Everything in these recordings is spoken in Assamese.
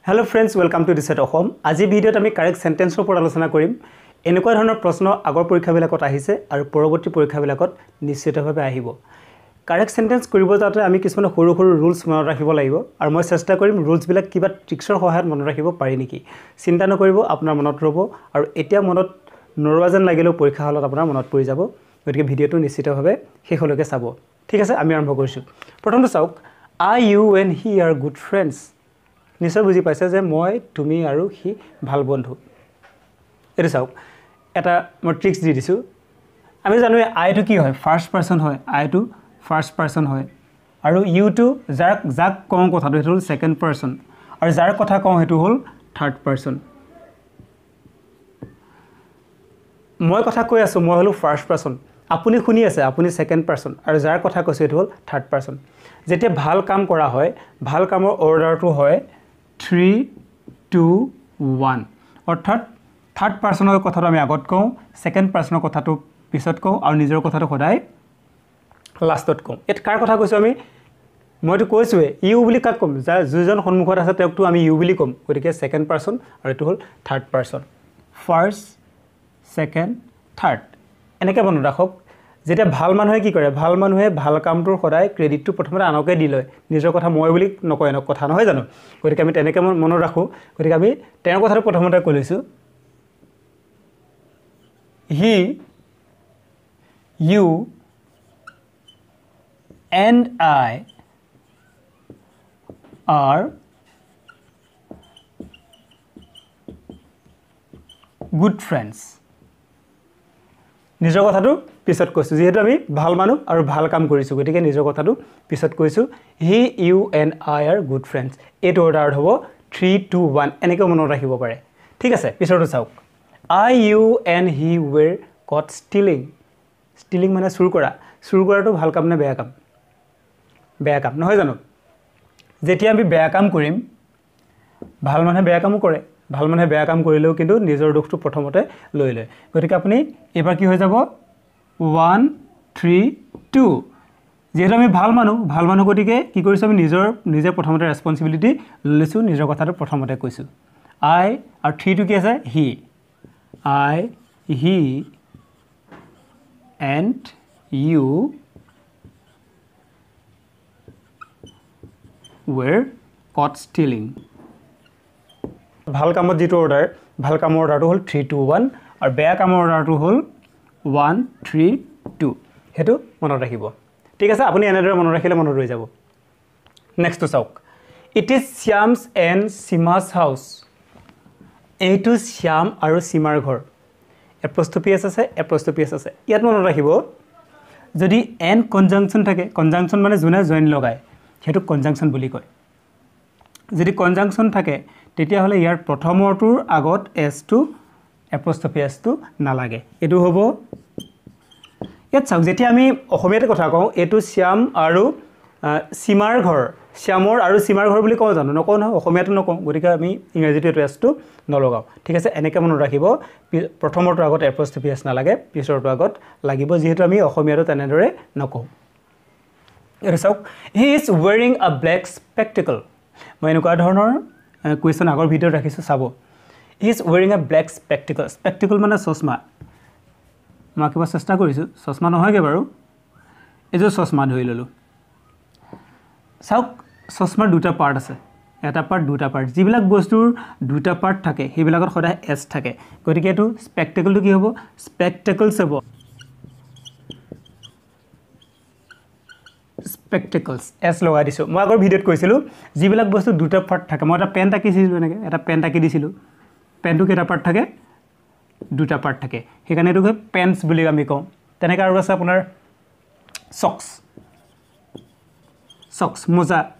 Hello friends, welcome to Reset Ohom. আজি ভিডিওত আমি কাৰেক্ট সেন্টেন্সৰ ওপৰত আলোচনা কৰিম। এনেকুৱা ধৰণৰ প্ৰশ্ন আগৰ পৰীক্ষাবিলাকত আহিছে আৰু পৰৱৰ্তী পৰীক্ষাবিলাকত নিশ্চিতভাৱে আহিব। কাৰেক্ট সেন্টেন্স কৰিব যাতে আমি কিছুমান সৰু সৰু ৰুলছ মনত ৰাখিব লাগিব আৰু মই চেষ্টা কৰিম ৰুলছবিলাক কিবা ট্ৰিক্সৰ সহায়ত মনত ৰাখিব পাৰি নেকি। চিন্তা নকৰিব, আপোনাৰ মনত ৰ'ব আৰু এতিয়া মনত নৰৱা যেন লাগিলেও পৰীক্ষা হলত আপোনাৰ মনত পৰি যাব। গতিকে ভিডিওটো নিশ্চিতভাৱে শেষলৈকে চাব। ঠিক আছে, আমি আৰম্ভ কৰিছোঁ। প্ৰথমটো চাওক, I, you and he are good friends. নিশ্চয় বুজি পাইছে যে মই তুমি আৰু হি ভাল বন্ধু। এইটো চাওক, এটা মই ট্ৰিক্স দি দিছোঁ। আমি জানো আইটো কি হয়, ফাৰ্ষ্ট পাৰ্চন হয়, আইটো ফাৰ্ষ্ট পাৰ্চন হয় আৰু ইউটো যাক কওঁ কথাটো সেইটো হ'ল ছেকেণ্ড পাৰ্চন আৰু যাৰ কথা কওঁ সেইটো হ'ল থাৰ্ড পাৰ্চন। মই কথা কৈ আছোঁ, মই হ'লোঁ ফাৰ্ষ্ট পাৰ্চন, আপুনি শুনি আছে, আপুনি ছেকেণ্ড পাৰ্চন আৰু যাৰ কথা কৈছোঁ সেইটো হ'ল থাৰ্ড পাৰ্চন। যেতিয়া ভাল কাম কৰা হয়, ভাল কামৰ অৰ্ডাৰটো হয় 3, 2, 1, অৰ্থাৎ থাৰ্ড পাৰ্চনৰ কথাটো আমি আগত কওঁ, ছেকেণ্ড পাৰ্চনৰ কথাটো পিছত কওঁ আৰু নিজৰ কথাটো সদায় লাষ্টত কওঁ। ইয়াত কাৰ কথা কৈছোঁ আমি? মইতো কৈছোঁৱে ইউ বুলি কাক ক'ম? যিজন সন্মুখত আছে তেওঁকতো আমি ইউ বুলি ক'ম। গতিকে ছেকেণ্ড পাৰ্চন আৰু এইটো হ'ল third person. First, second, third এনেকৈ মনত ৰাখক। যেতিয়া ভাল মানুহে কি কৰে, ভাল মানুহে ভাল কামটোৰ সদায় ক্ৰেডিটটো প্ৰথমতে আনকে দি লয়, নিজৰ কথা মই বুলি নকয়, এনেকুৱা কথা নহয় জানো? গতিকে আমি তেনেকৈ মনত ৰাখোঁ। গতিকে আমি তেওঁৰ কথাটো প্ৰথমতে কৈ লৈছোঁ, হি, U and I are good friends. নিজৰ কথাটো পিছত কৈছোঁ, যিহেতু আমি ভাল মানুহ আৰু ভাল কাম কৰিছোঁ, গতিকে নিজৰ কথাটো পিছত কৈছোঁ। He, you and I are good friends. এইটো অৰ্ডাৰত হ'ব 3, 2, 1 এনেকৈ মনত ৰাখিব পাৰে। ঠিক আছে, পিছৰটো চাওক, আই, ইউ এণ্ড হি ৱেৰ কট ষ্টিলিং। ষ্টিলিং মানে চুৰ কৰা। চুৰ কৰাটো ভাল কাম নে বেয়া কাম? বেয়া কাম নহয় জানো? যেতিয়া আমি বেয়া কাম কৰিম, ভাল মানুহে বেয়া কামো কৰে, ভাল মানুহে বেয়া কাম কৰিলেও কিন্তু নিজৰ দুখটো প্ৰথমতে লৈ লয়। গতিকে আপুনি এইবাৰ কি হৈ যাব 1, 3, 2। যিহেতু আমি ভাল মানুহ গতিকে কি কৰিছোঁ, আমি নিজে প্ৰথমতে ৰেছপনচিবিলিটি লৈ লৈছোঁ, নিজৰ কথাটো প্ৰথমতে কৈছোঁ। আই আৰু 3টো কি আছে, he. I, he and you were caught stealing. ভাল কামত যিটো অৰ্ডাৰ, ভাল কামৰ অৰ্ডাৰটো হ'ল 3, 2, 1 আৰু বেয়া কামৰ অৰ্ডাৰটো হ'ল 1, 3, 2। সেইটো মনত ৰাখিব। ঠিক আছে, আপুনি এনেদৰে মনত ৰাখিলে মনত ৰৈ যাব। নেক্সটটো চাওক, ইট ইজ শ্যামছ এণ্ড সীমাছ হাউচ। এইটো শ্যাম আৰু সীমাৰ ঘৰ। এপ'ষ্ট্ৰফি আছে, এপ'ষ্ট্ৰফি আছে। ইয়াত মনত ৰাখিব, যদি এণ্ড কনজাংচন থাকে, কনজাংচন মানে যোনে জইন লগায় সেইটো কনজাংচন বুলি কয়। যদি কনজাংচন থাকে তেতিয়াহ'লে ইয়াৰ প্ৰথমৰটোৰ আগত এছটো, এপ'ষ্ট্ৰফি এছটো নালাগে। এইটো হ'ব, ইয়াত চাওক, যেতিয়া আমি অসমীয়াতে কথা কওঁ, এইটো শ্যাম আৰু সীমাৰ ঘৰ, শ্যামৰ আৰু সীমাৰ ঘৰ বুলি কওঁ জানো? নকওঁ নহয়, অসমীয়াটো নকওঁ। গতিকে আমি ইংৰাজীটো এইটো এছটো নলগাওঁ। ঠিক আছে, এনেকৈ মনত ৰাখিব, প্ৰথমৰটোৰ আগত এপ'ষ্ট্ৰফি এছ নালাগে, পিছৰটোৰ আগত লাগিব, যিহেতু আমি অসমীয়াটো তেনেদৰে নকওঁ। এইটো চাওক, হি ইজ ৱেৰিং আ ব্লেক স্পেক্টিকল। মই এনেকুৱা ধৰণৰ কুৱেশ্যন আগৰ ভিডিঅ'ত ৰাখিছোঁ, চাব। হি ইজ ৱেৰিং আ ব্লেক স্পেক্টিকল। স্পেক্টিকল মানে চশমা। মই আঁকিব চেষ্টা কৰিছোঁ, চশমা নহয়গৈ বাৰু, এইযোৰ চশমা ধৰি ল'লোঁ। চাওক, চশমাৰ দুটা পাৰ্ট আছে, এটা পাৰ্ট, দুটা পাৰ্ট। যিবিলাক বস্তুৰ দুটা পাৰ্ট থাকে সেইবিলাকত সদায় এছ থাকে। গতিকে এইটো স্পেক্টিকলটো কি হ'ব, স্পেক্টিকলছ হ'ব, স্পেক্টিকলছ, এছ লগাই দিছোঁ। মই আগৰ ভিডিঅ'ত কৈছিলোঁ যিবিলাক বস্তু দুটা পাৰ্ট থাকে, মই এটা পেণ্ট আঁকিছিলোঁ, এনেকৈ এটা পেণ্ট আঁকি দিছিলোঁ। পেণ্টটো কেইটা পাৰ্ট থাকে? দুটা পাৰ্ট থাকে, সেইকাৰণে এইটো পেণ্টছ বুলি আমি কওঁ। তেনেকৈ আৰু আছে আপোনাৰ চক্স। চক্স,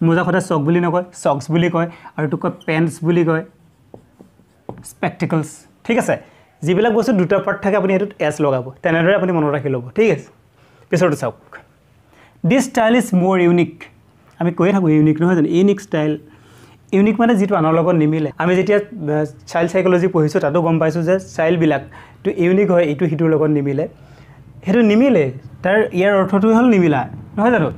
মোজা সদায় চক বুলি নকয়, চক্স বুলি কয়, আৰু এইটো কয় পেণ্টছ বুলি কয়, স্পেক্টিকলছ। ঠিক আছে, যিবিলাক বস্তু দুটা পাৰ্ট থাকে আপুনি সেইটোত এছ লগাব, তেনেদৰে আপুনি মনত ৰাখি ল'ব। ঠিক আছে, পিছৰটো চাওক, দিছ ষ্টাইল ইজ মোৰ ইউনিক। আমি কৈয়ে থাকোঁ ইউনিক নহয় জানো? ইউনিক ষ্টাইল, ইউনিক মানে যিটো আনৰ লগত নিমিলে। আমি যেতিয়া চাইল্ড চাইক'লজি পঢ়িছোঁ তাতো গম পাইছোঁ যে চাইল্ডবিলাকটো ইউনিক হয়, ইটো সিটোৰ লগত নিমিলে। সেইটো নিমিলে, ইয়াৰ অৰ্থটোৱে হ'ল নিমিলা, নহয় জানো?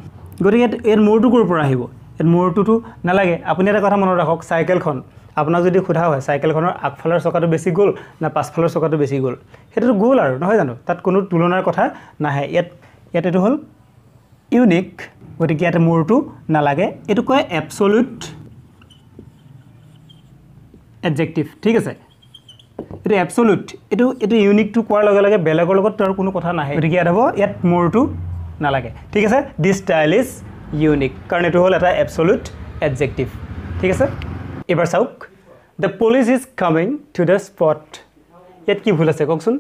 গতিকে ইয়াত মূৰটো ক'ৰ পৰা আহিব? ইয়াত মূৰটোতো নালাগে। আপুনি এটা কথা মনত ৰাখক, চাইকেলখন আপোনাক যদি সোধা হয় চাইকেলখনৰ আগফালৰ চকাটো বেছি গ'ল না পাছফালৰ চকাটো বেছি গ'ল সেইটো গ'ল আৰু নহয় জানো তাত কোনো তুলনাৰ কথা নাহে ইয়াত এটো হ'ল ইউনিক গতিকে ইয়াতে মোৰটো নালাগে এটো কয় এবসলিউট এডজেক্টিভ ঠিক আছে এটো এবসলিউট এটো ইউনিক টু কোৱাৰ লগে লগে বেলেগৰ লগত তাৰ কোনো কথা নাহে গতিকে ইয়াত হ'ব ইয়াত মোৰটো নালাগে ঠিক আছে দিস স্টাইল ইজ ইউনিক কাৰণ এটো হ'ল এটা এবসলিউট এডজেক্টিভ ঠিক আছে এবাৰ চাওক the police is coming to the spot ইয়াত কি ভুল আছে কওকচোন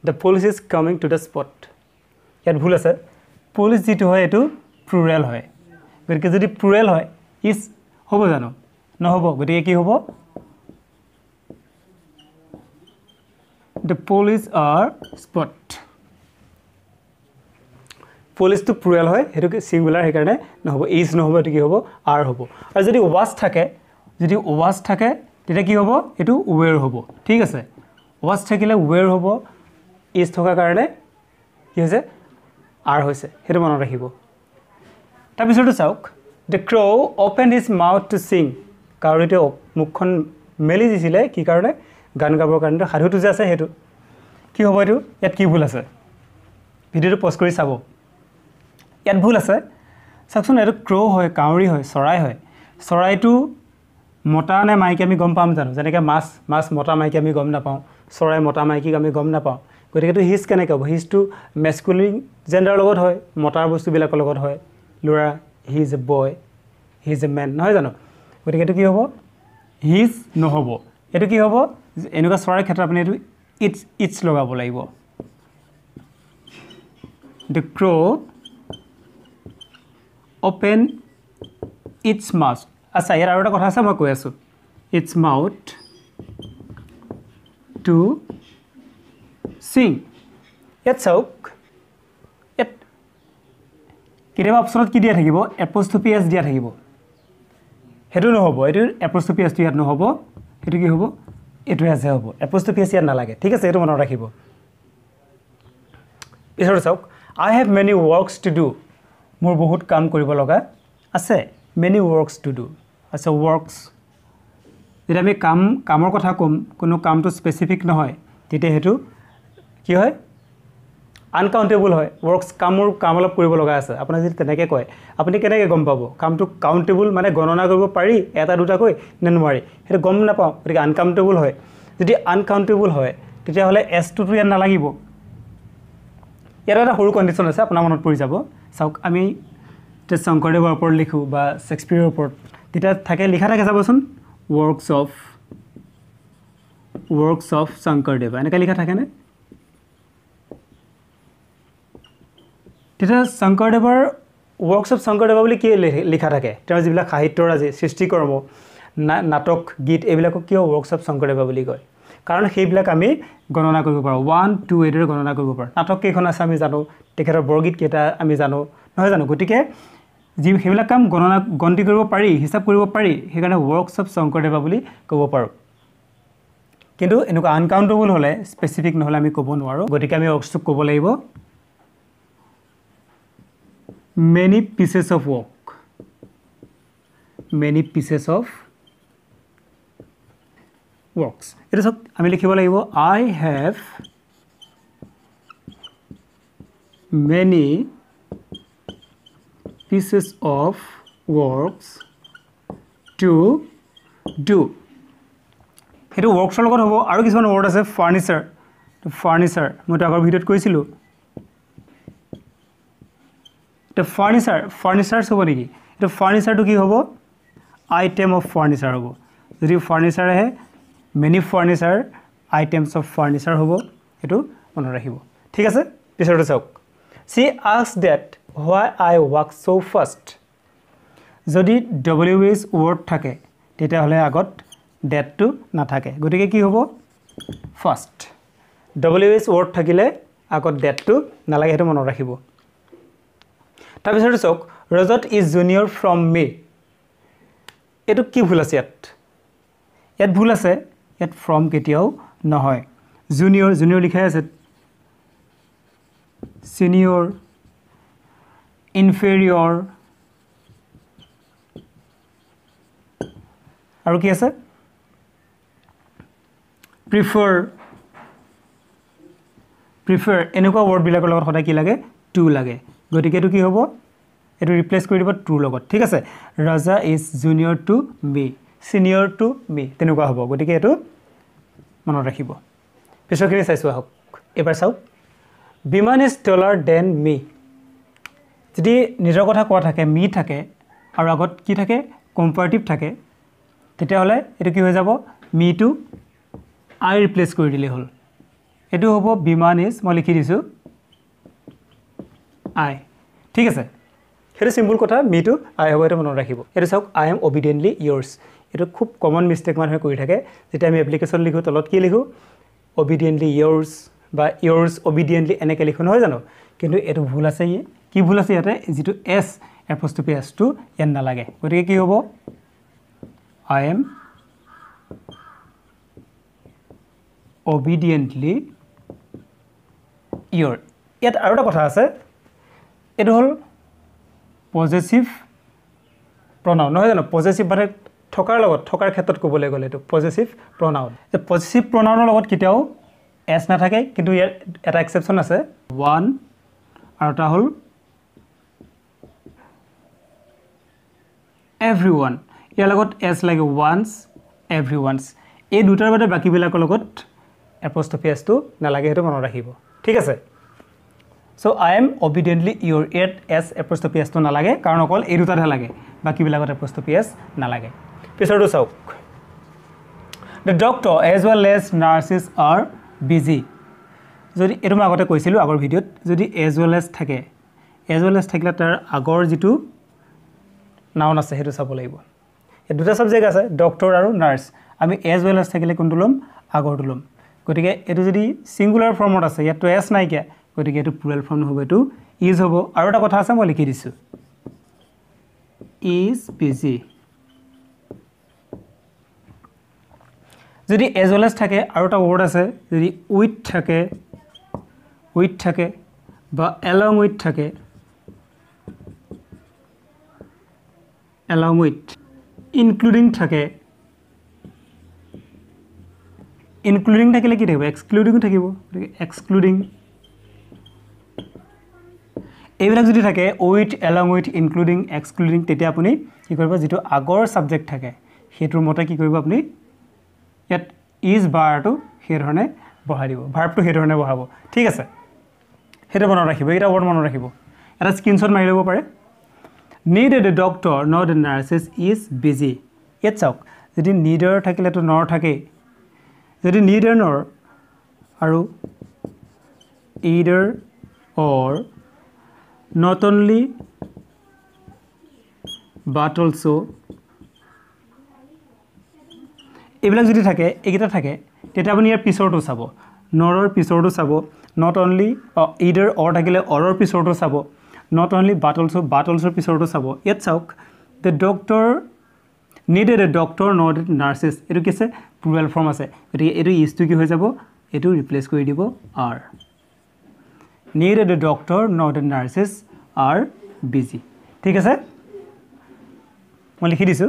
the police is coming to the spot ইয়াত ভুল আছে পুলিশ যেটো হয় এটো প্লুৰাল হয় গতিকে যদি প্লুৰাল হয় ইজ হ'ব জানো নহব গতিকে কি হ'ব the police are spot police তো প্লুৰাল হয় হেতু সিঙ্গুলাৰ হে কাৰণে নহব ইজ নহব এটো কি হ'ব আৰ হ'ব আৰু যদি ওয়াজ থাকে তেতিয়া কি হ'ব এটো ওৱেৰ হ'ব ঠিক আছে ওয়াজ থাকিলে ওৱেৰ হ'ব ইজ থকা কাৰণে কি হৈছে আৰ হৈছে হেতু মনত ৰাখিব তাৰ পিছৰটো চাওক the crow opened his mouth to sing কাউৰীটো মুখখন মেলি দিছিলে কি কাৰণে গান গাবৰ কাৰণে সাধুটো যে আছে হেতু কি হ'ব এটো ইয়াত কি ভুল আছে ভিডিওটো পজ কৰি চাব ইয়াত ভুল আছে চাওকচোন এটো ক্ৰ হয় কাউৰী হয় চৰাই হয় চৰাইটো মতা নে মাইকী আমি গম পাম জানো যেনেকৈ মাছ মতা মাইকী আমি গম নাপাওঁ চৰাই মতা মাইকী আমি গম নাপাওঁ গতিকে তো হিজ কেনেকৈ হ'ব হিজটো মেস্কুলিন জেন্ডাৰ লগত হয় মতাৰ বস্তুবিলাকৰ লগত হয় ল'ৰা he is a boy he is a man নহয় জানো গতিকে এইটো কি হ'ব হিজ নহ'ব এইটো কি হ'ব এনেকুৱা চৰাইৰ ক্ষেত্ৰত আপুনি এইটো ইটছ লগাব লাগিব the crow open its mouth আচ্ছা ইয়াৰ আৰু এটা কথা আছে মই কৈ আছো its mouth to sing ইয়াত চাওক ইয়াত কেতিয়াবা অপশ্যনত কি দিয়া থাকিব এপোষ্ট্ৰফি এছ দিয়া থাকিব হেতু নহব এটো এপোষ্ট্ৰফি এছ ইয়াত নহব হেতু কি হ'ব এটো আছে হ'ব এপোষ্ট্ৰফি এছ ইয়াত নালাগে ঠিক আছে এটো মনত ৰাখিব পিছৰ চাওক I have many works to do মোৰ বহুত কাম কৰিব লগা আছে many works to do আছে works যেটা আমি কামৰ কথা কম কোনো কামটো স্পেসিফিক নহয় তেতিয়া হেতু কি হয় আনকাউন্টেবল হয় works কাম অলপ কৰিব লগা আছে আপুনি যদি তেনেকে কয় আপুনি কেনেকৈ গম পাব কামটো কাউন্টেবল মানে গণনা কৰিব পাৰি এটা দুটা কৈ নে নোৱাৰি হেতু গম নাপাও গতিকে আনকাউন্টেবল হয় যদি আনকাউন্টেবল হয় তেতিয়া হলে s টো ইয়াত নালাগিব ইয়াৰ এটা সৰু কন্ডিশন আছে আপোনাৰ মনত পৰি যাব চাওক আমি তে শংকৰদেৱৰ ওপৰত লিখো বা শেক্সপিয়াৰৰ ওপৰত তেতিয়া থাকে লিখা থাকে চাবচোন works of শংকৰদেৱ এনেকৈ লিখা থাকে নে তেতিয়া শংকৰদেৱৰ works of শংকৰদেৱ বুলি কি লিখা থাকে তেওঁ যিবিলাক সাহিত্যৰ আজি সৃষ্টিকৰ্ম নাটক গীত এইবিলাকক কিয় works of শংকৰদেৱ বুলি কয় কাৰণ সেইবিলাক আমি গণনা কৰিব পাৰো 1 2 এৰ গণনা কৰিব পাৰো নাটক কেইখন আছে আমি জানো তেখেতৰ বৰগীত কেইটা আমি জানো নহয় জানো গতিকে যি সেইবিলাক কাম গণতি কৰিব পাৰি হিসাব কৰিব পাৰি সেইকাৰণে works of শংকৰদেৱ বুলি ক'ব পাৰো কিন্তু এনেকুৱা আনকাউন্টেবল হলে স্পেসিফিক নহলে আমি ক'ব নোৱাৰো গতিকে আমি works টো ক'ব লাগিব many pieces of work works এটা সব আমি লিখিব লাগিব I have many pieces of works to do হেতু works লগত হ'ব আৰু কিছুমান ওয়াৰ্ড আছে ফাৰ্নিচাৰ মই আগৰ ভিডিওত কৈছিলো The furnitures হ'ব নেকি এটা ফাৰ্নিচাৰটো কি হ'ব আইটেম অফ ফাৰ্নিচাৰ হ'ব যদি ফাৰ্নিচাৰ আহে many furniture items of furniture হ'ব এটো মনত ৰাখিব ঠিক আছে পিছৰটো চাওক she asked that why I walk so fast যদি ws word থাকে তেতিয়া হলে আগত that টো না থাকে গতিকে কি হ'ব first ws word থাকিলে আগত that টো নালাগে হেতু মনত ৰাখিব তাৰ পিছৰটো চাওক Rajat is junior from me এটো কি ভুল আছে ইয়াত ভুল আছে ইয়াত from কেতিয়াও নহয় জুনিয়ৰ লিখা আছে senior inferior আৰু কি আছে প্ৰিফাৰ এনেকুৱা ৱৰ্ডবিলাকৰ লগত সদায় কি লাগে টু লাগে গতিকে এইটো কি হ'ব এইটো ৰিপ্লেচ কৰি দিব ট্ৰু লগত ঠিক আছে Raja is junior to me senior to me তেনেকুৱা হ'ব গতিকে এইটো মনত ৰাখিব পিছৰখিনি চাইছো আহক এবাৰ চাওক বিমান ইজ টলাৰ দেন মি যদি নিজৰ কথা কোৱা থাকে মি থাকে আৰু আগত কি থাকে কম্পাৰেটিভ থাকে তেতিয়াহ'লে এইটো কি হৈ যাব মি টু আই ৰিপ্লেচ কৰি দিলে হ'ল এইটো হ'ব বিমান ইজ মই লিখি দিছোঁ আই ঠিক আছে সেইটো চিম্পল কথা মি টু আই হ'ব এইটো মনত ৰাখিব এইটো চাওক আই এম অবিডিয়েণ্টলি ইয়ৰ্ছ এইটো খুব কমন মিষ্টেক মানুহে কৰি থাকে যেতিয়া আমি এপ্লিকেশ্যন লিখোঁ তলত কি লিখোঁ অবিডিয়েণ্টলি ইয়ৰ্ছ বা ইয়ৰ্ছ অবিডিয়েণ্টলি এনেকৈ লিখোঁ নহয় জানো কিন্তু এইটো ভুল আছে কি ভুল আছে ইয়াতে যিটো এছ এপ'ষ্ট্ৰফি এছটো ইয়াত নালাগে গতিকে কি হ'ব আই এম অবিডিয়েণ্টলি ইয়ৰ ইয়াত আৰু এটা কথা আছে এইটো হ'ল পজেচিভ প্ৰনাউন নহয় জানো পজেচিভ মানে থকাৰ ক্ষেত্ৰত ক'বলৈ গ'লে এইটো পজেচিভ প্ৰনাউন যে পজেচিভ প্ৰনাউনৰ লগত কেতিয়াও এছ নাথাকে কিন্তু ইয়াৰ এটা এক্সেপশ্যন আছে ওৱান আৰু এটা হ'ল এভৰিৱান ইয়াৰ লগত এছ লাগে ওৱান্স এভৰিৱান্স এই দুটাৰ বাদে বাকীবিলাকৰ লগত এপ'ষ্ট্ৰফি এছটো নালাগে সেইটো মনত ৰাখিব ঠিক আছে চ' আই এম অবিডিয়েণ্টলি ইয়ৰ ইয়াত এছ এপ'ষ্ট্ৰফি এছটো নালাগে কাৰণ অকল এই দুটাতহে লাগে বাকীবিলাকত এপ'ষ্ট্ৰফি এছ নালাগে পিছৰটো চাওক the doctor as well as nurses are busy যদি এইটো মই আগতে কৈছিলোঁ আগৰ ভিডিঅ'ত যদি এজ ৱেল এজ থাকে এজ ৱেল এজ থাকিলে তাৰ আগৰ যিটো নাউন আছে সেইটো চাব লাগিব এই দুটা ছাবজেক্ট আছে ডক্টৰ আৰু নাৰ্ছ আমি এজ ৱেল এজ থাকিলে কোনটো ল'ম আগৰটো ল'ম গতিকে এইটো যদি ছিংগুলাৰ ফৰ্মত আছে ইয়াততো এছ নাইকিয়া গতিকে এইটো প্লুৰেল ফৰ্ম নহ'ব এইটো ইজ হ'ব আৰু এটা কথা আছে মই লিখি দিছোঁ ইজ বিজি যদি এজ ৱেল এজ থাকে আৰু এটা ৱৰ্ড আছে যদি উইথ থাকে বা এলং উইথ থাকে এলং উইথ ইনক্লুডিং থাকে ইনক্লুডিং থাকিলে কি থাকিব এক্সক্লুডিং থাকিব গতিকে এক্সক্লুডিং এইবিলাক যদি থাকে with along with including excluding তেতিয়া আপুনি কি কৰিব যিটো আগৰ ছাবজেক্ট থাকে সেইটোৰ মতে কি কৰিব আপুনি ইয়াত ইজ বাৰটো সেইধৰণে বহাই দিব ভাৰ্বটো সেইধৰণে বহাব ঠিক আছে সেইটো মনত ৰাখিব এইটা ৱৰ্ড মনত ৰাখিব এটা স্ক্ৰীনশ্বট মাৰি ল'ব পাৰে needed A doctor not a nurses is busy ইয়াত চাওক যদি নিডৰ থাকিলেতো নৰ থাকেই যদি নিডৰ নৰ আৰু ইডাৰ অৰ not only but also এইবিলাক যদি থাকে এইকেইটা থাকে তেতিয়া আপুনি ইয়াৰ পিছৰটো চাব নৰৰ পিছৰটো চাব নট অনলি ইডাৰ অৰ থাকিলে অৰৰ পিছৰটো চাব নট অনলি বাট অলছ'ৰ পিছৰটো চাব ইয়াত চাওক the doctor needed A doctor not a nurses এইটো কি আছে প্লুৰেল ফৰ্ম আছে গতিকে এইটো ইজটো কি হৈ যাব এইটো ৰিপ্লেচ কৰি দিব R needed a doctor not a nurses are busy ঠিক আছে মই লিখি দিছোঁ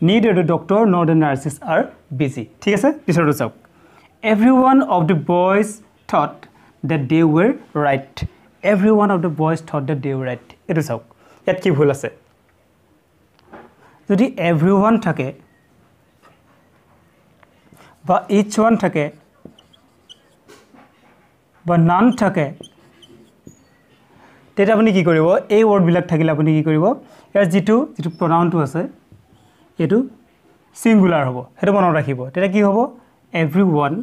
needed a doctor not a nurses are busy ঠিক আছে পিছৰটো চাওক everyone of the boys thought that they were right everyone of the boys thought that they were right এইটো চাওক ইয়াত কি ভুল আছে যদি everyone থাকে বা each one থাকে বা none থাকে তেতিয়া আপুনি কি কৰিব এই ৱৰ্ডবিলাক থাকিলে আপুনি কি কৰিব ইয়াৰ যিটো প্ৰনাউনটো আছে এইটো সিঙ্গুলাৰ হ'ব সেইটো মনত ৰাখিব তেতিয়া কি হ'ব everyone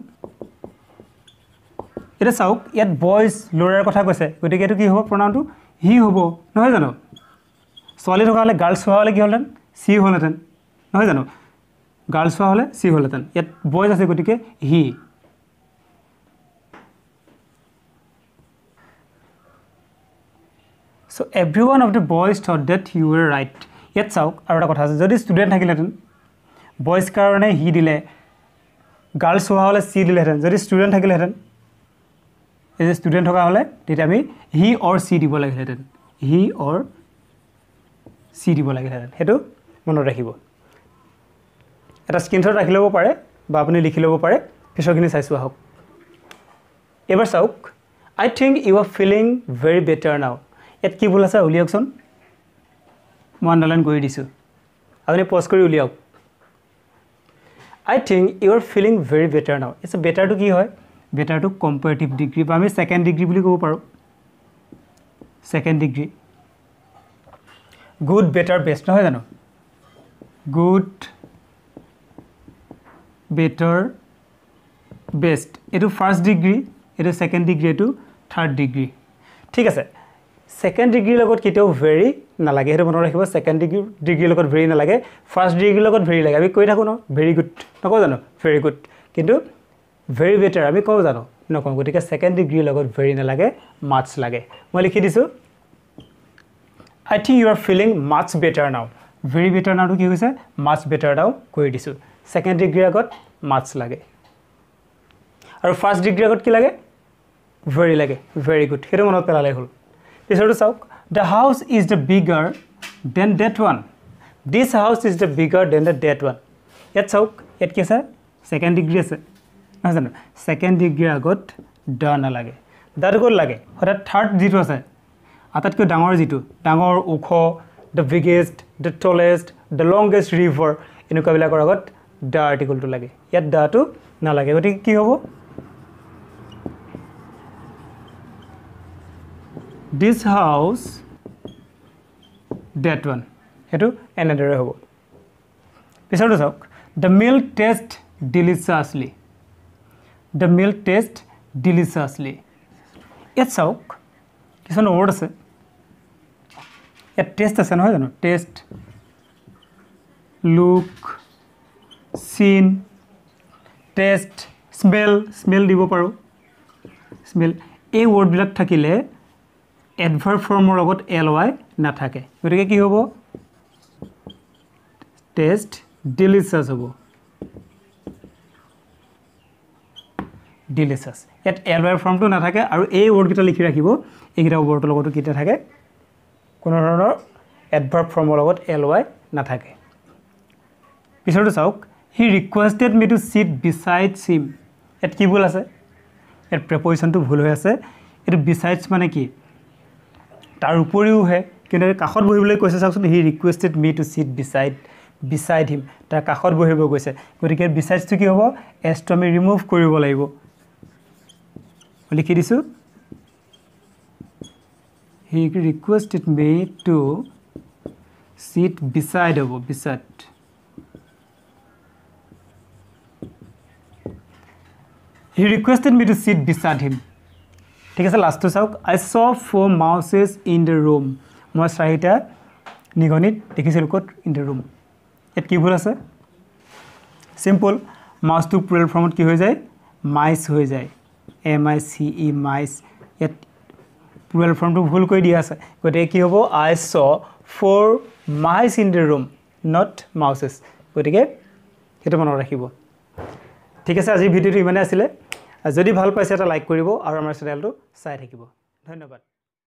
এটা চাওক ইয়াত বয়জ ল'ৰাৰ কথা কৈছে গতিকে এইটো কি হ'ব প্ৰনাউনটো হি হ'ব নহয় জানো ছোৱালী থকা হ'লে গাৰ্লছ হোৱা হ'লে কি হ'লহেঁতেন সি হ'লহেঁতেন নহয় জানো গাৰ্লছ হোৱা হ'লে সি হ'লহেঁতেন ইয়াত বয়জ আছে গতিকে হি so everyone of the boys thought that you were right ইয়াত চাওক আৰু এটা কথা আছে যদি ষ্টুডেণ্ট থাকিলেহেঁতেন বয়জ কাৰণে হি দিলে গাৰ্লছ হোৱা হ'লে সি দিলেহেঁতেন যদি ষ্টুডেণ্ট থাকিলেহেঁতেন এই যে ষ্টুডেণ্ট থকা হ'লে তেতিয়া আমি হি অৰ সি দিব লাগিলেহেঁতেন হি অৰ চি দিব লাগিলহেঁতেন সেইটো মনত ৰাখিব এটা স্ক্ৰীনশ্বট ৰাখি ল'ব পাৰে বা আপুনি লিখি ল'ব পাৰে পিছৰখিনি চাইছোঁ আহক এবাৰ চাওক I think you are feeling very better now ইয়াত কি ভুল আছে উলিয়াওকচোন মই আণ্ডাৰলাইন কৰি দিছোঁ আপুনি পজ কৰি উলিয়াওক I think you are feeling very better now it's বেটাৰটো কি হয় বেটাৰটো কম্পেৰেটিভ ডিগ্ৰী বা আমি ছেকেণ্ড ডিগ্ৰী বুলি ক'ব পাৰোঁ second degree good better best নহয় জানো গুড বেটাৰ বেষ্ট এইটো ফাৰ্ষ্ট ডিগ্ৰী এইটো ছেকেণ্ড ডিগ্ৰী এইটো থাৰ্ড ডিগ্ৰী ঠিক আছে ছেকেণ্ড ডিগ্ৰীৰ লগত কেতিয়াও ভেৰি নালাগে সেইটো মনত ৰাখিব ছেকেণ্ড ডিগ্ৰীৰ লগত ভেৰি নালাগে ফাৰ্ষ্ট ডিগ্ৰীৰ লগত ভেৰি লাগে আমি কৈ থাকোঁ ন ভেৰি গুড নকওঁ জানো ভেৰি গুড কিন্তু ভেৰি বেটাৰ আমি কওঁ জানো নকওঁ গতিকে ছেকেণ্ড ডিগ্ৰীৰ লগত ভেৰি নালাগে মাছ লাগে মই লিখি দিছোঁ আই think you are feeling much better নাও ভেৰি বেটাৰ নাওটো কি হৈছে মাছ বেটাৰ নাও কৰি দিছোঁ ছেকেণ্ড ডিগ্ৰীৰ আগত মাছ লাগে আৰু ফাৰ্ষ্ট ডিগ্ৰীৰ আগত কি লাগে ভেৰি লাগে ভেৰি গুড সেইটো মনত পেলালে হ'ল পিছৰটো চাওক the house is the bigger than that one this house is the bigger than the that one ইয়াত চাওক ইয়াত কি আছে ছেকেণ্ড ডিগ্ৰী আছে নহয় জানো ছেকেণ্ড ডিগ্ৰীৰ আগত দ্য নালাগে দ্যটো ক'ত লাগে সদায় থাৰ্ড যিটো আছে আটাইতকৈ ডাঙৰ যিটো ডাঙৰ ওখ the biggest the tallest the longest river এনেকুৱাবিলাকৰ আগত দ্য আৰ্টিকলটো লাগে ইয়াত দ্যটো নালাগে গতিকে কি হ'ব দিছ হাউচ ডেট ওৱান সেইটো এনেদৰে হ'ব পিছৰটো চাওক the milk taste deliciously the milk taste deliciously ইয়াত চাওক কিছুমান ৱৰ্ড আছে ইয়াত টেষ্ট আছে নহয় জানো টেষ্ট লুক চিন টেষ্ট স্মেল দিব পাৰোঁ স্মেল এই ৱৰ্ডবিলাক থাকিলে এডভাৰ্ব ফৰ্মৰ লগত ly নাথাকে গতিকে কি হ'ব টেষ্ট ডিলিচিয়াছ হ'ব ডিলিচিয়াছ ইয়াত ly ফৰ্মটো নাথাকে আৰু এই ৱৰ্ডকেইটা লিখি ৰাখিব এইকেইটা ৱৰ্ডৰ লগতো কেতিয়া থাকে কোনো ধৰণৰ এডভাৰ্ব ফৰ্মৰ লগত ly নাথাকে পিছৰটো চাওক he requested me to sit beside him ইয়াত কি ভুল আছে ইয়াত প্ৰেপজিশ্যনটো ভুল হৈ আছে এইটো বিচাইডছ মানে কি তাৰ উপৰিওহে কিন্তু কাষত বহিবলৈ কৈছে চাওকচোন he requested me to sit beside him তাৰ কাষত বহিব কৈছে গতিকে বিচাইডছটো কি হ'ব এছটো আমি ৰিমুভ কৰিব লাগিব লিখি দিছোঁ he requested me to sit beside হ'ব beside he requested me to sit beside him ঠিক আছে লাষ্টটো চাওক I saw 4 mouses in the room মই 4টা নিগনিত দেখিছিলোঁ ক'ত ইন দ্য ৰুম ইয়াত কি ভুল আছে চিম্পল মাউচটো প্লুৰেল ফৰ্মত কি হৈ যায় মাইচ হৈ যায় MICE মাইচ ইয়াত প্লুৰেল ফৰ্মটো ভুল কৰি দিয়া আছে গতিকে কি হ'ব আই saw 4 মাইচ in the room not মাউচেছ গতিকে সেইটো মনত ৰাখিব ঠিক আছে আজিৰ ভিডিঅ'টো ইমানে আছিলে যদি ভাল পাইছে এটা লাইক কৰিব আৰু আমাৰ চেনেলটো চাই থাকিব ধন্যবাদ